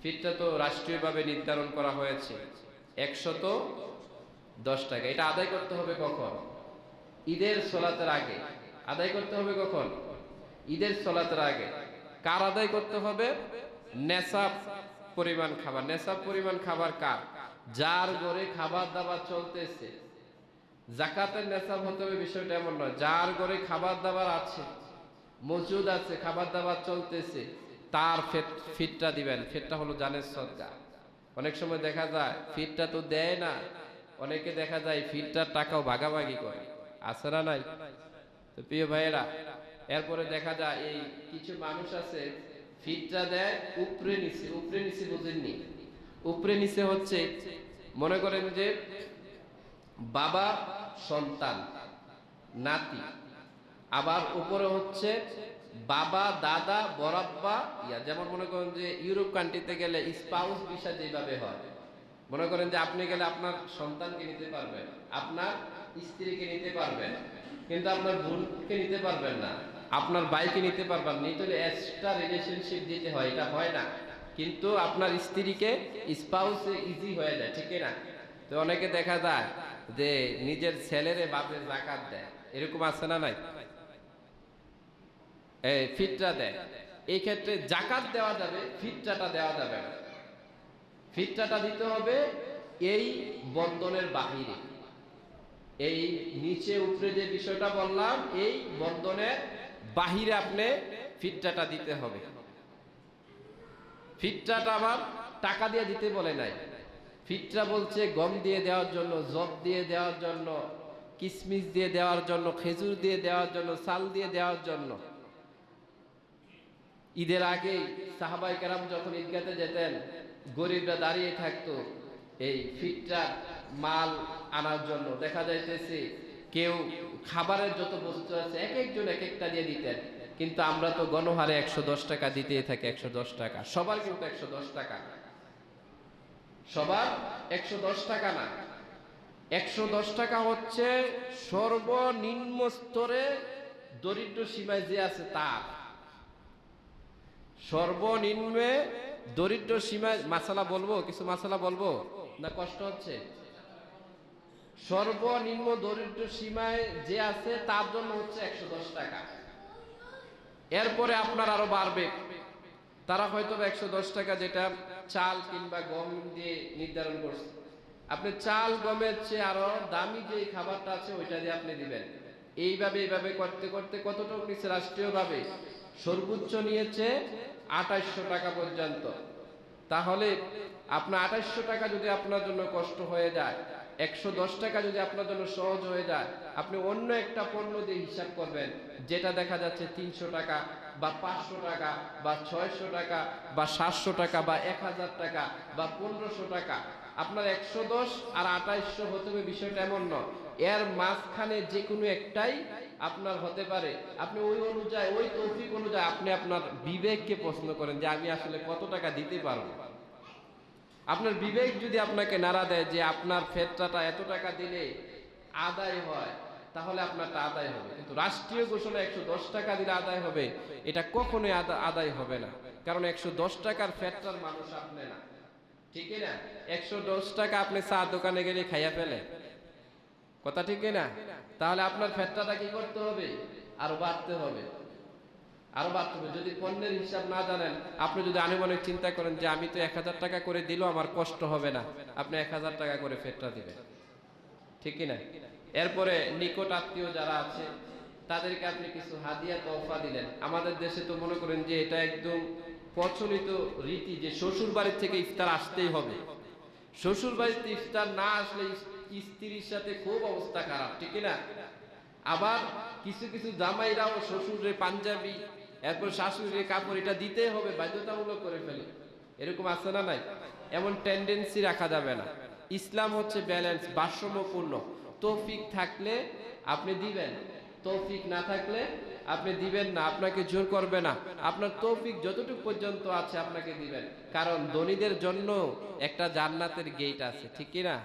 ফিতরা তো রাষ্ট্রীয়ভাবে নির্ধারণ করা হয়েছে 110 টাকা। এটা আদায় করতে হবে কখন? ঈদের সালাতের আগে। আদায় করতে হবে কখন? ঈদের সালাতের আগে। কার আদায় করতে হবে? নেশাব পরিমাণ খাবার। নেশাব পরিমাণ খাবার কার? যার ঘরে খাবার দাবার চলতেছে। যাকাতের নেশাব হতে হবে বিষয়টা এমন নয়, যার ঘরে খাবার দাবার আছে, মজুদ আছে, খাবার দাবার চলতেছে, তার ফিতরা দিবেন। ফিতরা হলো জানের সদকা। অনেক সময় দেখা যায় ফিতরা তো দেয় না, অনেকে দেখা যায় ফিতরার টাকাও ভাগাভাগি করে, আছে না নাই? তো প্রিয় ভাইয়েরা, এরপরে দেখা যায় এই কিছু মানুষ আছে ফিতরা দেয় উপরে নিচে। উপরে নিচে বুঝেননি? উপরে নিচে হচ্ছে মনে করেন যে বাবা, সন্তান, নাতি, আবার উপরে হচ্ছে বাবা, দাদা, বড়াব্বা, যেমন মনে করেন যে ইউরোপ কান্ট্রিতে গেলে স্পাউস ভিসা যেভাবে হয়, মনে করেন যে আপনি গেলে আপনার সন্তানকে নিতে পারবেন, আপনার স্ত্রীকে নিতে পারবেন, কিন্তু আপনার বোনকে নিতে পারবেন না, আপনার ভাইকে নিতে পারবেন না। এটা এক্সট্রা রিলেশনশিপ দিতে হয়, এটা হয় না। কিন্তু আপনার স্ত্রীকে স্পাউসে ইজি হয়ে যায়, ঠিক না? তো অনেকে দেখা যায় যে নিজের ছেলেরে বাপের যাকাত দেয়, এরকম আছে না নাই? ফিতরা দেয়। এই ক্ষেত্রে যাকাত দেওয়া যাবে, ফিতরাটা দেওয়া যাবে না। ফিতরাটা দিতে হবে এই বন্ধনের বাহিরে। এই নিচে উপরে যে বিষয়টা বললাম, এই বন্ধনের বাহিরে আপনি ফিতরাটা দিতে হবে। ফিতরাটা আবার টাকা দিয়ে দিতে বলে নাই। ফিতরা বলছে গম দিয়ে দেওয়ার জন্য, জব দিয়ে দেওয়ার জন্য, কিশমিশ দিয়ে দেওয়ার জন্য, খেজুর দিয়ে দেওয়ার জন্য, চাল দিয়ে দেওয়ার জন্য। ঈদের আগে সাহাবায়ে কেরাম যখন ঈদগাতে যেতেন, গরিবরা দাঁড়িয়ে থাকতো এই ফিতরার মাল আনার জন্য। দেখা যাইতেছে কেউ খাবারের যত বস্তু আছে এক একজন এক একটা দিয়ে দিতেন, কিন্তু আমরা তো গণহারে 110 টাকা দিতেই থাকি। 110 টাকা সবার, কিন্তু 110 টাকা সবার 110 টাকা না। 110 টাকা হচ্ছে সর্বনিম্ন স্তরে দরিদ্র সীমায় যে আছে তার। সর্বনিম্নে দরিদ্র সীমায়, মাসালা বলবো, কিছু মাসালা বলবো না, কষ্ট হচ্ছে? সর্বনিম্ন দরিদ্র সীমায় যে আছে তার জন্য হচ্ছে 110 টাকা। এরপরে আপনার আরো বাড়বে। তারা হয়তো 110 টাকা যেটা চাল কিংবা গম দিয়ে নির্ধারণ করছে, আপনি চাল গমের চেয়ে আরো দামি যে খাবারটা আছে ওইটা দিয়ে আপনি দিবেন। এইভাবে করতে করতে কতটুকু নিচ্ছে? রাষ্ট্রীয়ভাবে সর্বোচ্চ নিয়েছে 2800 টাকা পর্যন্ত। তাহলে আপনার 2800 টাকা যদি আপনার জন্য কষ্ট হয়ে যায়, 110 টাকা যদি আপনার জন্য সহজ হয়ে যায়, আপনি অন্য একটা পণ্য দিয়ে হিসাব করবেন, যেটা দেখা যাচ্ছে 300 টাকা বা 500 টাকা বা 600 টাকা বা 700 টাকা বা 1000 টাকা বা 1500 টাকা। আপনার 110 আর 2800 হতে হবে, বিষয়টা এমন নয়। এর মাঝখানে যে কোনো একটাই আপনার হতে পারে। আপনি ওই অনুযায়ী, ওই তৌফিক অনুযায়ী আপনি আপনার বিবেককে প্রশ্ন করেন যে আমি আসলে কত টাকা দিতে পারবো। আপনার বিবেক যদি আপনাকে নাড়া দেয় যে আপনার ফিতরাটা এত টাকা দিলে আদায় হয়, তাহলে আপনারটা আদায় হবে। কিন্তু রাষ্ট্রীয় ঘোষণা 110 টাকা দিলে আদায় হবে, এটা কখনোই আদায় হবে না। কারণ 110 টাকার ফিতরার মানুষ আপনি না, ঠিক না? 110 টাকা আপনি চা দোকানে গেলে খাইয়া ফেলে, কথা ঠিক না? তাহলে আপনার ফিতরাটা কি করতে হবে? আরো বাড়তে হবে, আরো বাড়তে হবে। যদি পণ্যের হিসাব না জানেন, আপনি যদি আনুমানিক চিন্তা করেন যে আমি তো 1000 টাকা করে দিলেও আমার কষ্ট হবে না, আপনি 1000 টাকা করে ফিতরা দিবেন, ঠিক না? এরপরে নিকট আত্মীয় যারা আছে তাদেরকে আপনি কিছু হাদিয়া তোহফা দিলেন। আমাদের দেশে তো মনে করেন যে এটা একদম প্রচলিত রীতি যে শ্বশুর বাড়ির থেকে ইফতার আসতেই হবে। শ্বশুর বাড়িতে ইফতার না আসলে স্ত্রীর সাথে খুব অবস্থা খারাপ, ঠিক না? আবার কিছু কিছু জামাইরাও শ্বশুরের পাঞ্জাবি, এরপর শাশুড়ির কাপড়, এটা দিতে হবে, বাধ্যতামূলক করে ফেলে। এরকম আছে না নাই? এমন টেন্ডেন্সি রাখা যাবে না। ইসলাম হচ্ছে ব্যালেন্স, ভারসাম্যপূর্ণ। তৌফিক থাকলে আপনি দিবেন, তৌফিক না থাকলে আপনি দিবেন না। আপনাকে জোর করবে না, আপনার তৌফিক যতটুকু পর্যন্ত আছে আপনাকে দিবেন। কারণ ধনীদের জন্য একটা জান্নাতের গেট আছে, ঠিক কি না?